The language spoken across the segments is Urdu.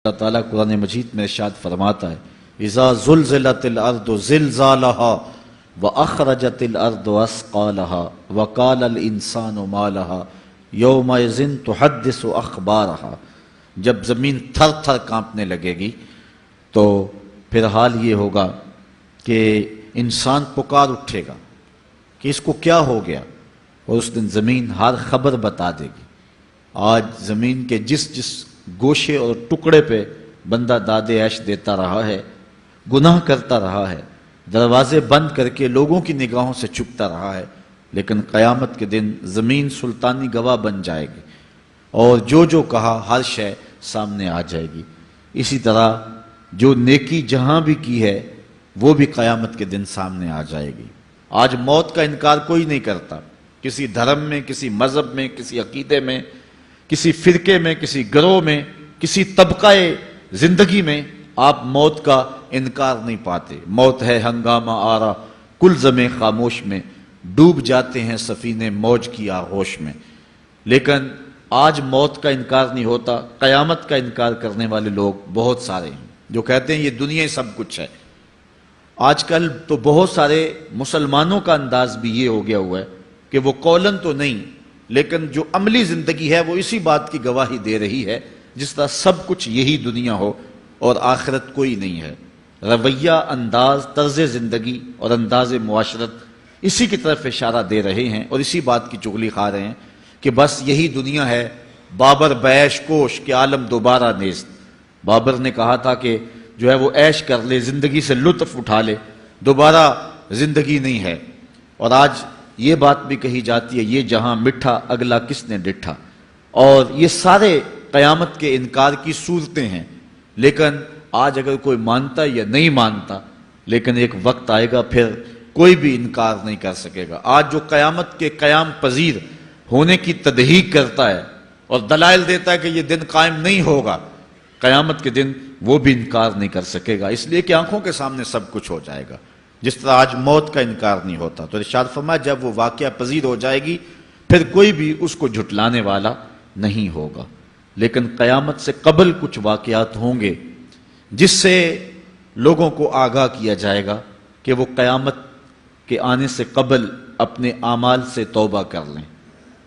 اللہ تعالیٰ قرآن مجید میں ارشاد فرماتا ہے اذا زلزلت الارض زلزالها واخرجت الارض اثقالها وقال الانسان ما لها یومئذ تحدث اخبارها، جب زمین تھر تھر کانپنے لگے گی تو پھر حال یہ ہوگا کہ انسان پکار اٹھے گا کہ اس کو کیا ہو گیا، اور اس دن زمین ہر خبر بتا دے گی۔ آج زمین کے جس جس گوشے اور ٹکڑے پہ بندہ داد عیش دیتا رہا ہے، گناہ کرتا رہا ہے، دروازے بند کر کے لوگوں کی نگاہوں سے چھپتا رہا ہے، لیکن قیامت کے دن زمین سلطانی گواہ بن جائے گی اور جو جو کہا ہر شے سامنے آ جائے گی۔ اسی طرح جو نیکی جہاں بھی کی ہے وہ بھی قیامت کے دن سامنے آ جائے گی۔ آج موت کا انکار کوئی نہیں کرتا، کسی دھرم میں، کسی مذہب میں، کسی عقیدے میں، کسی فرقے میں، کسی گروہ میں، کسی طبقہ زندگی میں آپ موت کا انکار نہیں پاتے۔ موت ہے ہنگامہ آرا کل زمیں خاموش میں، ڈوب جاتے ہیں سفینے موج کی آغوش میں۔ لیکن آج موت کا انکار نہیں ہوتا، قیامت کا انکار کرنے والے لوگ بہت سارے ہیں جو کہتے ہیں یہ دنیا ہی سب کچھ ہے۔ آج کل تو بہت سارے مسلمانوں کا انداز بھی یہ ہو گیا ہوا ہے کہ وہ قولاً تو نہیں لیکن جو عملی زندگی ہے وہ اسی بات کی گواہی دے رہی ہے جس طرح سب کچھ یہی دنیا ہو اور آخرت کوئی نہیں ہے۔ رویہ، انداز، طرز زندگی اور انداز معاشرت اسی کی طرف اشارہ دے رہے ہیں اور اسی بات کی چغلی کھا رہے ہیں کہ بس یہی دنیا ہے، بابر بیش کوش کہ عالم دوبارہ نیست۔ بابر نے کہا تھا کہ جو ہے وہ عیش کر لے، زندگی سے لطف اٹھا لے، دوبارہ زندگی نہیں ہے۔ اور آج یہ بات بھی کہی جاتی ہے یہ جہاں مٹھا اگلا کس نے ڈٹھا، اور یہ سارے قیامت کے انکار کی صورتیں ہیں۔ لیکن آج اگر کوئی مانتا یا نہیں مانتا، لیکن ایک وقت آئے گا پھر کوئی بھی انکار نہیں کر سکے گا۔ آج جو قیامت کے قیام پذیر ہونے کی تدہیق کرتا ہے اور دلائل دیتا ہے کہ یہ دن قائم نہیں ہوگا، قیامت کے دن وہ بھی انکار نہیں کر سکے گا، اس لیے کہ آنکھوں کے سامنے سب کچھ ہو جائے گا، جس طرح آج موت کا انکار نہیں ہوتا۔ تو ارشاد فرمایا جب وہ واقعہ پذیر ہو جائے گی پھر کوئی بھی اس کو جھٹلانے والا نہیں ہوگا۔ لیکن قیامت سے قبل کچھ واقعات ہوں گے جس سے لوگوں کو آگاہ کیا جائے گا کہ وہ قیامت کے آنے سے قبل اپنے اعمال سے توبہ کر لیں۔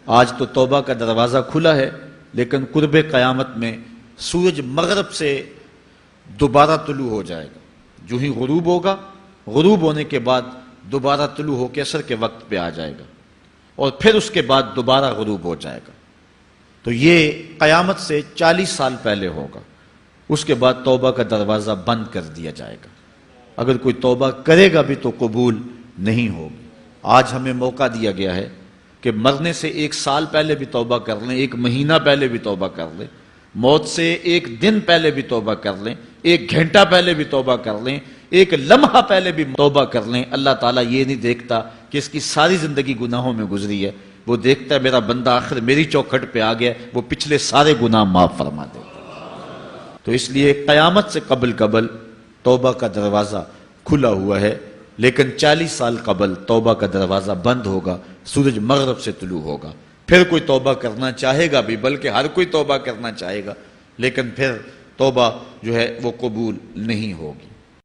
آج تو توبہ کا دروازہ کھلا ہے، لیکن قرب قیامت میں سورج مغرب سے دوبارہ طلوع ہو جائے گا، جو ہی غروب ہوگا، غروب ہونے کے بعد دوبارہ طلوع ہو کے عصر کے وقت پہ آ جائے گا اور پھر اس کے بعد دوبارہ غروب ہو جائے گا۔ تو یہ قیامت سے 40 سال پہلے ہوگا، اس کے بعد توبہ کا دروازہ بند کر دیا جائے گا۔ اگر کوئی توبہ کرے گا بھی تو قبول نہیں ہوگی۔ آج ہمیں موقع دیا گیا ہے کہ مرنے سے 1 سال پہلے بھی توبہ کر لیں، 1 مہینہ پہلے بھی توبہ کر لیں، موت سے 1 دن پہلے بھی توبہ کر لیں، 1 گھنٹہ پہلے بھی توبہ کر لیں، 1 لمحہ پہلے بھی توبہ کر لیں۔ اللہ تعالیٰ یہ نہیں دیکھتا کہ اس کی ساری زندگی گناہوں میں گزری ہے، وہ دیکھتا ہے میرا بندہ آخر میری چوکھٹ پہ آ گیا، وہ پچھلے سارے گناہ معاف فرما دے۔ تو اس لیے قیامت سے قبل توبہ کا دروازہ کھلا ہوا ہے، لیکن 40 سال قبل توبہ کا دروازہ بند ہوگا، سورج مغرب سے طلوع ہوگا۔ پھر کوئی توبہ کرنا چاہے گا بھی، بلکہ ہر کوئی توبہ کرنا چاہے گا، لیکن پھر توبہ جو ہے وہ قبول نہیں ہوگی۔